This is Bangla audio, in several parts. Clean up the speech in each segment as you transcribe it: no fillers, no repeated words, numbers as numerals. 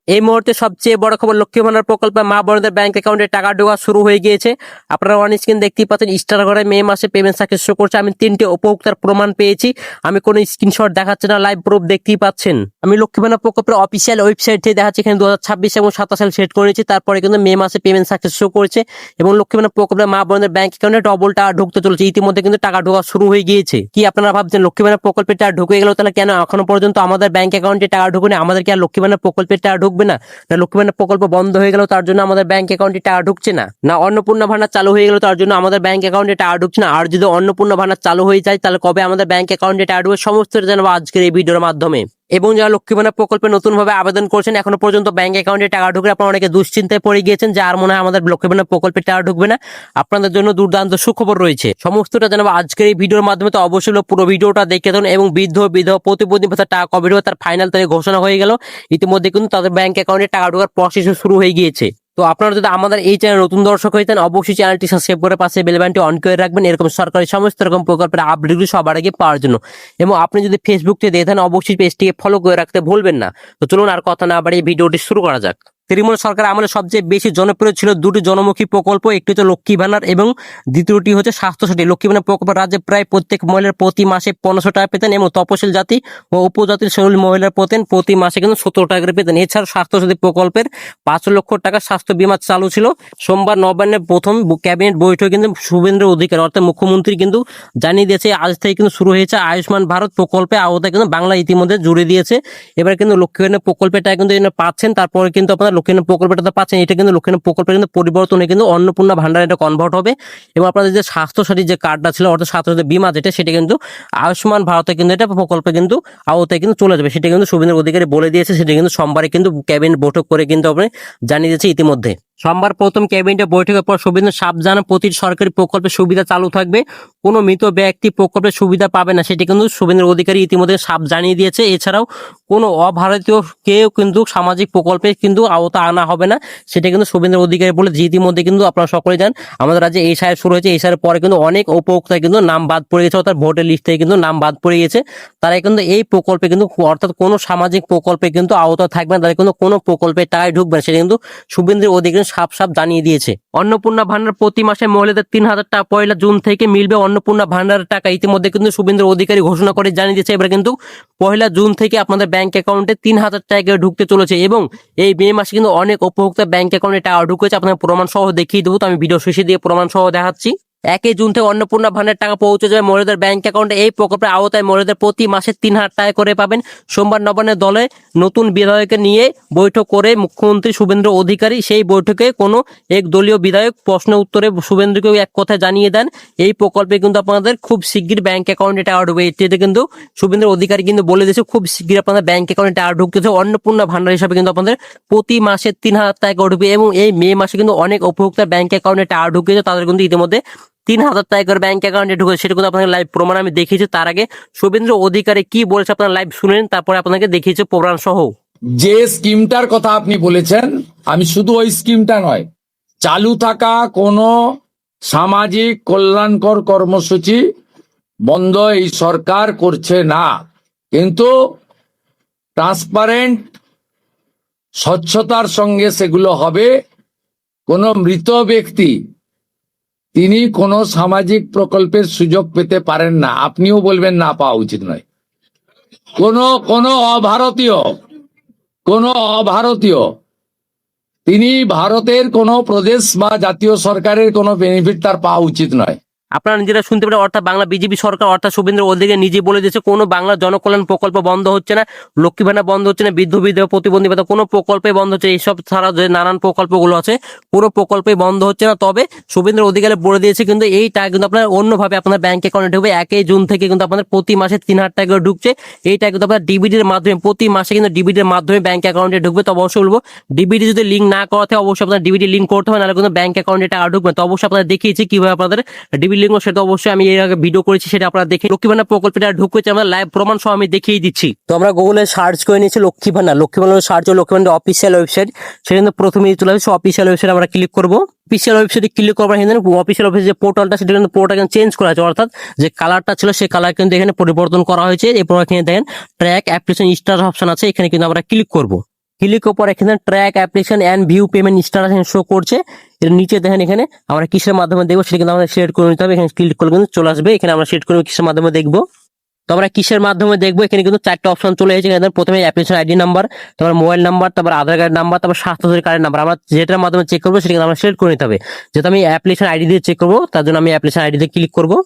এই মুহূর্তে সবচেয়ে বড় খবর, লক্ষ্মী ভান্ডার প্রকল্পে মা বোনদের ব্যাংক অ্যাকাউন্টে টাকা ঢোকা শুরু হয়ে গিয়েছে। আপনারা অন স্ক্রিন দেখতেই পাচ্ছেন, স্টার ঘরে মে মাসে পেমেন্ট সাকসেস শো করছে। আমি 3টে উপভোক্তার প্রমাণ পেয়েছি। আমি কোনো স্ক্রিনশট দেখাচ্ছি না, লাইভ প্রুফ দেখতেই পাচ্ছেন। আমি লক্ষ্মী ভান্ডার প্রকল্পের অফিসিয়াল ওয়েবসাইট থেকে দেখাচ্ছি, এখানে 2026 এবং 27 সাল সেট করেছি, তারপরে কিন্তু মে মাসে পেমেন্ট সাকসেস শো করেছে এবং লক্ষ্মী ভান্ডার প্রকল্পে মা বোনদের ব্যাংক অ্যাকাউন্টে ডবল টাকা ঢুকতে চলেছে। ইতিমধ্যে কিন্তু টাকা ঢোকা শুরু হয়ে গিয়েছে। কি আপনারা ভাবছেন লক্ষ্মী ভান্ডার প্রকল্পের টাকা ঢুকে গেল, তাহলে কেন এখনো পর্যন্ত আমাদের ব্যাংক অ্যাকাউন্টে টাকা ঢুকে না? আমাদের কি আর লক্ষ্মী ভান্ডার প্রকল্পের টাকা ঢুকবে না? লক্ষ্মী ভান্ডার প্রকল্প বন্ধ হয়ে গেল তার জন্য আমাদের ব্যাংক অ্যাকাউন্টে টাকা ঢুকছে না? না অন্নপূর্ণা ভান্ডার চালু হয়ে গেল তার জন্য আমাদের ব্যাংক অ্যাকাউন্টে টাকা ঢুকছে না? আর যদি অন্নপূর্ণা ভান্ডার চালু হয়ে যায়, তাহলে কবে আমাদের ব্যাংক অ্যাকাউন্টে টাকা ঢুকবে, সমস্তটা জানাবো আজকের এই ভিডিওর মাধ্যমে। এবং যারা লক্ষ্মী ভান্ডার প্রকল্পে নতুন ভাবে আবেদন করছেন, এখনো পর্যন্ত ব্যাংক অ্যাকাউন্টে টাকা ঢুকে আপনারা অনেকে দুশ্চিন্তায় পড়ে গিয়েছেন যে আর মনে হয় আমাদের লক্ষ্মী ভান্ডার প্রকল্পে টাকা ঢুকবে না। আপনাদের জন্য দুর্দান্ত সুখবর রয়েছে, সমস্তটা জানাবো আজকের এই ভিডিওর মাধ্যমে। তো অবশ্যই পুরো ভিডিওটা দেখে দেন। এবং বৃদ্ধ বিধবা প্রতিবন্ধী ভাতা টাকা কবে ঢুকবে তার ফাইনাল তারিখ ঘোষণা হয়ে গেল। ইতিমধ্যে কিন্তু তাদের ব্যাংক অ্যাকাউন্টে টাকা ঢোকার প্রসেস শুরু হয়ে গিয়েছে। তো আপনারা যদি আমাদের এই চ্যানেল নতুন দর্শক হইতেন, অবশ্যই চ্যানেলটি সাবস্ক্রাইব করে পাশে বেল বাটনটি অন করে রাখবেন, এরকম সরকারি সমস্ত রকম প্রকল্পের আপডেটগুলো সবার আগে পাওয়ার জন্য। এবং আপনি যদি ফেসবুক থেকে দেখেন, অবশ্যই পেজটিকে ফলো করে রাখতে ভুলবেন না। তো চলুন আর কথা না বাড়িয়ে ভিডিওটি শুরু করা যাক। তৃণমূল সরকার আমলে সবচেয়ে বেশি জনপ্রিয় ছিল দুটি জনমুখী প্রকল্প, একটি হচ্ছে লক্ষ্মী ভান্ডার এবং দ্বিতীয়টি হচ্ছে স্বাস্থ্যসাথী। লক্ষ্মী ভান্ডার প্রকল্প রাজ্যে প্রায় প্রত্যেক মহিলার প্রতি মাসে 1500 টাকা পেতেন এবং তপশিল জাতি ও উপজাতির শরীর মহিলার পেতেন প্রতি মাসে কিন্তু 17 টাকা করে পেতেন। এছাড়াও স্বাস্থ্যসাথী প্রকল্পের 5 লক্ষ টাকা স্বাস্থ্য বীমা চালু ছিল। সোমবার নবান্নে প্রথম ক্যাবিনেট বৈঠকে কিন্তু শুভেন্দু অধিকারী অর্থাৎ মুখ্যমন্ত্রী কিন্তু জানিয়ে দিয়েছে, আজ থেকে কিন্তু শুরু হয়েছে আয়ুষ্মান ভারত প্রকল্পে আওতায় কিন্তু বাংলা ইতিমধ্যে জুড়ে দিয়েছে। এবার কিন্তু লক্ষ্মী ভান্ডার প্রকল্পটা কিন্তু পাচ্ছেন, তারপরে কিন্তু আপনারা লক্ষ্মী ভান্ডার প্রকল্পটা পাচ্ছেন। এটা কিন্তু লক্ষ্মী ভান্ডার প্রকল্পের কিন্তু পরিবর্তনে কিন্তু অন্নপূর্ণা ভান্ডার এটা কনভার্ট হবে এবং আপনাদের যে স্বাস্থ্যসাথী যে কার্ডটা ছিল অর্থাৎ স্বাস্থ্যসাথী বীমা যেটা, সেটা কিন্তু আয়ুষ্মান ভারতে কিন্তু এটা প্রকল্পে কিন্তু আওতায় কিন্তু চলে যাবে। সেটা কিন্তু শুভেন্দু অধিকারী বলে দিয়েছে। সেটা কিন্তু সোমবারে কিন্তু ক্যাবিনেট বৈঠক করে কিন্তু আপনি জানিয়ে দিয়েছে ইতিমধ্যে। সোমবার প্রথম ক্যাবিনেট বৈঠকের পর শুভেন্দু সাপ জানান, প্রতিটি সরকারি প্রকল্পের সুবিধা চালু থাকবে, কোনো মৃত ব্যক্তি প্রকল্পের সুবিধা পাবে না। সেটি কিন্তু শুভেন্দু অধিকারী ইতিমধ্যে সাপ জানিয়ে দিয়েছে। এছাড়াও কোনো অভারতীয় কেউ কিন্তু সামাজিক প্রকল্পে কিন্তু আওতা আনা হবে না, সেটা কিন্তু শুভেন্দু অধিকারী বলে। ইতিমধ্যে কিন্তু আপনারা সকলে জানেন আমাদের রাজ্যে এই সাহেব শুরু হয়েছে। এই সাহের পরে কিন্তু অনেক উপভোক্তা কিন্তু নাম বাদ পড়ে গেছে, অর্থাৎ ভোটের লিস্ট থেকে কিন্তু নাম বাদ পড়ে গেছে। তারা কিন্তু এই প্রকল্পে কিন্তু অর্থাৎ কোনো সামাজিক প্রকল্পে কিন্তু আওতা থাকবে না, তারা কিন্তু কোনো প্রকল্পে টাকায় ঢুকবে না, সেটা কিন্তু শুভেন্দু অধিকারী সাপ জানিয়ে দিয়েছে। অন্নপূর্ণা ভান্ডার প্রতি মাসে মহিলাদের 3000 টাকা 1 জুন থেকে মিলবে অন্নপূর্ণা ভান্ডারের টাকা। ইতিমধ্যে কিন্তু শুভেন্দু অধিকারী ঘোষণা করে জানিয়ে দিয়েছে, এবার কিন্তু 1 জুন থেকে আপনাদের ব্যাংক অ্যাকাউন্টে 3000 টাকা ঢুকতে চলেছে। এবং এই মে মাসে কিন্তু অনেক উপভোক্তা ব্যাংক অ্যাকাউন্টে টাকা ঢুকেছে। আপনার প্রমাণ সহ দেখিয়ে দেবো, তো আমি ভিডিও শেষে দিয়ে প্রমাণ সহ দেখাচ্ছি। 1 জুন থেকে অন্নপূর্ণা ভান্ডার টাকা পৌঁছে যাবে মহিলাদের ব্যাংক অ্যাকাউন্টে। এই প্রকল্পের আওতায় মহিলাদের প্রতি মাসে 3000 টাকা করে পাবেন। সোমবার নবান্নের দলে নতুন বিধায়ককে নিয়ে বৈঠক করে মুখ্যমন্ত্রী শুভেন্দু অধিকারী সেই বৈঠকে কোনো এক দলীয় বিধায়ক প্রশ্ন উত্তরে শুভেন্দুকে এক কথা জানিয়ে দেন, এই প্রকল্পে কিন্তু আপনাদের খুব শিগগির ব্যাংক অ্যাকাউন্টে টাকা ঢুকবে। এতে কিন্তু শুভেন্দু অধিকারী কিন্তু বলে দিয়েছে খুব শিগগির আপনাদের ব্যাংক অ্যাকাউন্টে টাকা ঢুকতেছে। অন্নপূর্ণা ভান্ডার হিসাবে কিন্তু আপনাদের প্রতি মাসে 3000 টাকা ঢুকবে। এবং এই মে মাসে কিন্তু অনেক উপভোক্তার ব্যাংক অ্যাকাউন্টে টাকা ঢুকেছে, তাদের কিন্তু ইতিমধ্যে 3000 টাকা করে ব্যাংক অ্যাকাউন্টে ঢুকে। সেটা কিন্তু আপনাকে লাইভ প্রমাণ আমি দেখিয়েছি। তার আগে শুভেন্দু অধিকারী কি বলেছে আপনারা লাইভ শুনেন, তারপরে আপনাকে দেখিয়েছি প্রমাণ সহ। যে স্কিমটার কথা আপনি বলেছেন, আমি শুধু ওই স্কিমটা নয়, চালু থাকা কোনো সামাজিক কল্যাণকর কর্মসূচি বন্ধ এই সরকার করছে না, কিন্তু ট্রান্সপারেন্ট স্বচ্ছতার সঙ্গে সেগুলো হবে। কোনো মৃত ব্যক্তি তিনি কোনো সামাজিক প্রকল্পের সুযোগ পেতে পারেন না, আপনিও বলবেন না পাওয়া উচিত নয়। কোনো অভারতীয় তিনি ভারতের কোনো প্রদেশ বা জাতীয় সরকারের কোনো বেনিফিট তার পাওয়া উচিত নয়। আপনারা নিজেরা শুনতে পারেন, অর্থাৎ বাংলা বিজেপি সরকার অর্থাৎ শুভেন্দু অধিকারী নিজে বলে দিয়েছে কোনো বাংলা জনকল্যাণ প্রকল্প বন্ধ হচ্ছে না, লক্ষ্মী ভান্ডার বন্ধ হচ্ছে না, বৃদ্ধ বিধবা প্রতিবন্ধী ভাতা কোনো প্রকল্পে বন্ধ হচ্ছে। এইসব ছাড়া যে নানান প্রকল্পগুলো আছে কোনো প্রকল্পে বন্ধ হচ্ছে না। তবে শুভেন্দু অধিকারী বলে দিয়েছে কিন্তু এই টাকা কিন্তু আপনার অন্যভাবে আপনার ব্যাংক অ্যাকাউন্টে ঢুকবে। 1 জুন থেকে কিন্তু আপনাদের প্রতি মাসে 3000 টাকা করে ঢুকছে। এইটা কিন্তু আপনার ডিবিডির মাধ্যমে প্রতি মাসে কিন্তু ডিবিডির মাধ্যমে ব্যাংক অ্যাকাউন্টে ঢুকবে। তো অবশ্যই বলবো ডিবিডি যদি লিঙ্ক না করাতে অবশ্যই আপনার ডিবিডি লিঙ্ক করতে হবে, নাহলে কিন্তু ব্যাংক অ্যাকাউন্টে টাকা ঢুকবে। তো অবশ্যই আপনাদের দেখিয়েছি কিভাবে আপনাদের ডিবিডি লিঙ্ক, সেটা অবশ্যই আমি এর আগে ভিডিও করেছি, সেটা আপনারা দেখে লক্ষ্মী ভান্ডার প্রকল্পটা ঢুকেছে আমরা লাইভ প্রমাণ সহ আমি দেখিয়ে দিচ্ছি। তো আমরা গুগলে সার্চ করে নিয়েছি লক্ষ্মী ভান্ডার সার্চ করে লক্ষ্মী ভান্ডার অফিসিয়াল ওয়েবসাইট, সেটা কিন্তু প্রথমেই চলে আসছে। অফিসিয়াল ওয়েবসাইট আমরা ক্লিক করবো। অফিসিয়াল ওয়েবসাইটে ক্লিক করবার কিন্তু অফিসিয়াল অফিসের যে পোর্টালটা সেটা কিন্তু পোর্টাল চেঞ্জ করা হয়েছে, অর্থাৎ যে কালারটা ছিল সেই কালার কিন্তু এখানে পরিবর্তন করা হয়েছে। এরপর এখানে দেখেন ট্র্যাক অ্যাপ্লিকেশন স্টার অপশন আছে, এখানে কিন্তু আমরা ক্লিক করবো। ক্লিক করার পর এখানে track application and view payment status show করছে। এর নিচে দেখেন এখানে আমরা কিসের মাধ্যমে দেখবো সেটা কিন্তু আমাদের সিলেক্ট করে নিতে হবে। এখানে ক্লিক করলে কিন্তু চলে আসবে। এখানে আমরা সিলেক্ট করবো কিসের মাধ্যমে দেখবো। তো আমরা কিসের মাধ্যমে দেখবো, এখানে কিন্তু 4টা অপশন চলে এসেছে। এখানে প্রথমে অ্যাপ্লিকেশন আইডি নাম্বার, তারপর মোবাইল নাম্বার, তারপর আধার কার্ড নাম্বার, তারপর স্বাস্থ্য কার্ডের নাম্বার। আমরা যেটার মাধ্যমে চেক করবো সেটা কিন্তু আমরা সিলেক্ট করে নিতে হবে। যেহেতু আমি অ্যাপ্লিকেশন আইডি দিয়ে চেক করবো, তার জন্য আমি অ্যাপ্লিকেশন আইডি দিয়ে ক্লিক করবো।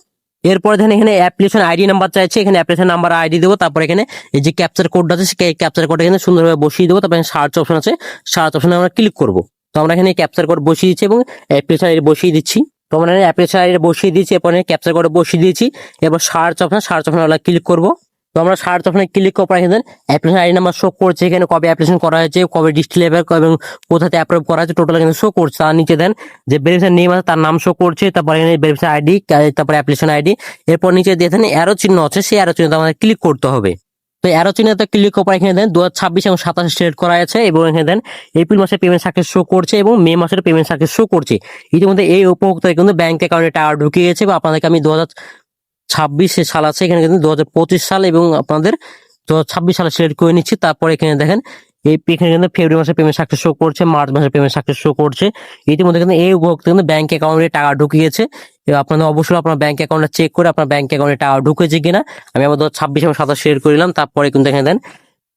এরপর দেখেন এখানে অ্যাপ্লিকেশন আইডি নাম্বার চাইছে, এখানে অ্যাপ্লিকেশন নাম্বার আইডি দেবো। তারপর এখানে এই যে ক্যাপচার কোডটা আছে সেই ক্যাপচার কোড এখানে সুন্দরভাবে বসিয়ে দেবো। তারপর সার্চ অপশন আছে, সার্চ অপশনে আমরা ক্লিক করবো। তো আমরা এখানে ক্যাপচার কোড বসিয়ে দিচ্ছি এবং অ্যাপ্লিকেশন আইডি বসিয়ে দিচ্ছি। তো আমরা অ্যাপ্লিকেশন আইডি বসিয়ে দিয়েছি, এরপর ক্যাপচার কোড বসিয়ে দিয়েছি। এবার সার্চ অপশনে আমরা ক্লিক করবো। তো আমরা সার্চ অপশনে ক্লিক করার পর এখানে অ্যাপ্লিকেশন আইডি নাম্বার শো করছে, এখানে কবে অ্যাপ্লিকেশন করা হয়েছে, কবে ডিস্ট্রিক্ট লেভেল এবং কোথাতে অ্যাপ্রুভ করা হয়েছে টোটাল এখানে শো করছে। তার নিচে দেন যে বেনিফিশিয়ারি নেম আছে তার নাম শো করছে, তারপর এখানে বেনিফিশিয়ারি আইডি, তারপর অ্যাপ্লিকেশন আইডি। এরপর নিচে দেখেন অ্যারো চিহ্ন আছে, সেই অ্যারো চিহ্নতে আমাদের ক্লিক করতে হবে। তো অ্যারো চিহ্নতে ক্লিক করার পর এখানে দেন 2026 এবং 27 সিলেক্ট করা আছে এবং এখানে দেন এপ্রিল মাসের পেমেন্ট সাকসেস শো করছে এবং মে মাসের পেমেন্ট সাকসেস শো করছে। ইতিমধ্যে এই উপভোক্তার কিন্তু ব্যাংক অ্যাকাউন্টে টাকা ঢুকে গেছে। বা আপনাদেরকে আমি 2026 সাল আছে, এখানে কিন্তু 2025 সাল এবং আপনাদের 2026 সালে সিলেক্ট করে নিচ্ছি। তারপর এখানে দেখেন এখানে কিন্তু ফেব্রুয়ারি মাসের পেমেন্ট সাকসেস শো করছে, মার্চ মাসের পেমেন্ট সাকসেস শো করছে। ইতিমধ্যে কিন্তু এই উপভোক্তা কিন্তু ব্যাংক অ্যাকাউন্টে টাকা ঢুকিয়েছে। এবার আপনাদের অবশ্যই আপনার ব্যাংক অ্যাকাউন্টে চেক করে আপনার ব্যাংক অ্যাকাউন্টে টাকা ঢুকেছে কিনা। আমি আমার 2026 এবং 27 শেয়ার করলাম। তারপরে কিন্তু এখানে দেন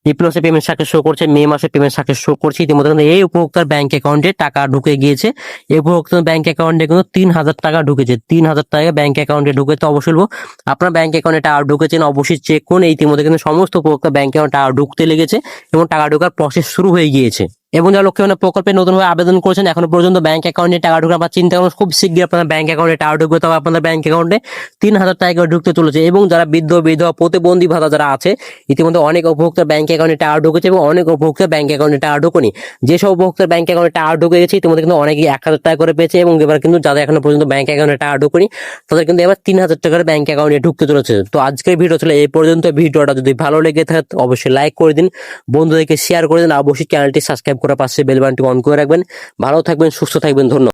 এপ্রিল মাসে পেমেন্ট সাকসেস শো করছে, মে মাসে পেমেন্ট সাকসেস শো করছে। ইতিমধ্যে কিন্তু এই উপভোক্তার ব্যাংক অ্যাকাউন্টে টাকা ঢুকে গিয়েছে। এই উপভোক্তার ব্যাংক অ্যাকাউন্টে কিন্তু 3000 টাকা ঢুকেছে। 3000 টাকা ব্যাংক অ্যাকাউন্টে ঢুকেছে। অবশ্যই বলবো আপনার ব্যাংক অ্যাকাউন্টে টাকা ঢুকেছেন অবশ্যই চেক করুন। ইতিমধ্যে কিন্তু সমস্ত উপভোক্তা ব্যাংক অ্যাকাউন্টে টাকা ঢুকতে লেগেছে এবং টাকা ঢোকার প্রসেস শুরু হয়ে গিয়েছে। এবং যারা লক্ষ্মী ভান্ডার প্রকল্পে নতুনভাবে আবেদন করেছেন এখনো পর্যন্ত ব্যাংক অ্যাকাউন্টে টাকা ঢুকে আপনার চিন্তা করুন, খুব শীঘ্রই আপনার ব্যাংক অ্যাকাউন্টে টাকা ঢুকবে। তবে আপনাদের ব্যাংক অ্যাকাউন্টে 3000 টাকা ঢুকতে চলেছে। এবং যারা বৃদ্ধ বিধবা প্রতিবন্ধী ভাতা যারা আছে, ইতিমধ্যে অনেক উপভোক্তার ব্যাংক অ্যাকাউন্টে টাকা ঢুকেছে এবং অনেক উপভোক্তার ব্যাংক অ্যাকাউন্টে টাকা ঢুকেনি। যেসব উপভোক্তার ব্যাংক অ্যাকাউন্টে টাকা ঢুকে গেছে ইতিমধ্যে কিন্তু অনেকেই 1000 টাকা করে পেয়েছে। এবং এবার কিন্তু যাদের এখনো পর্যন্ত ব্যাংক অ্যাকাউন্টে টাকা ঢুকেনি তাদের কিন্তু এবার 3000 টাকার ব্যাংক অ্যাকাউন্টে ঢুকতে চলেছে। তো আজকের ভিডিও ছিল এই পর্যন্ত। ভিডিওটা যদি ভালো লেগে থাকে অবশ্যই লাইক করে দিন, বন্ধুদেরকে শেয়ার করে দিন, অবশ্যই চ্যানেলটি সাবস্ক্রাইব করে পাশে বেল বাটনটি অন করে রাখবেন। ভালো থাকবেন, সুস্থ থাকবেন, ধন্যবাদ।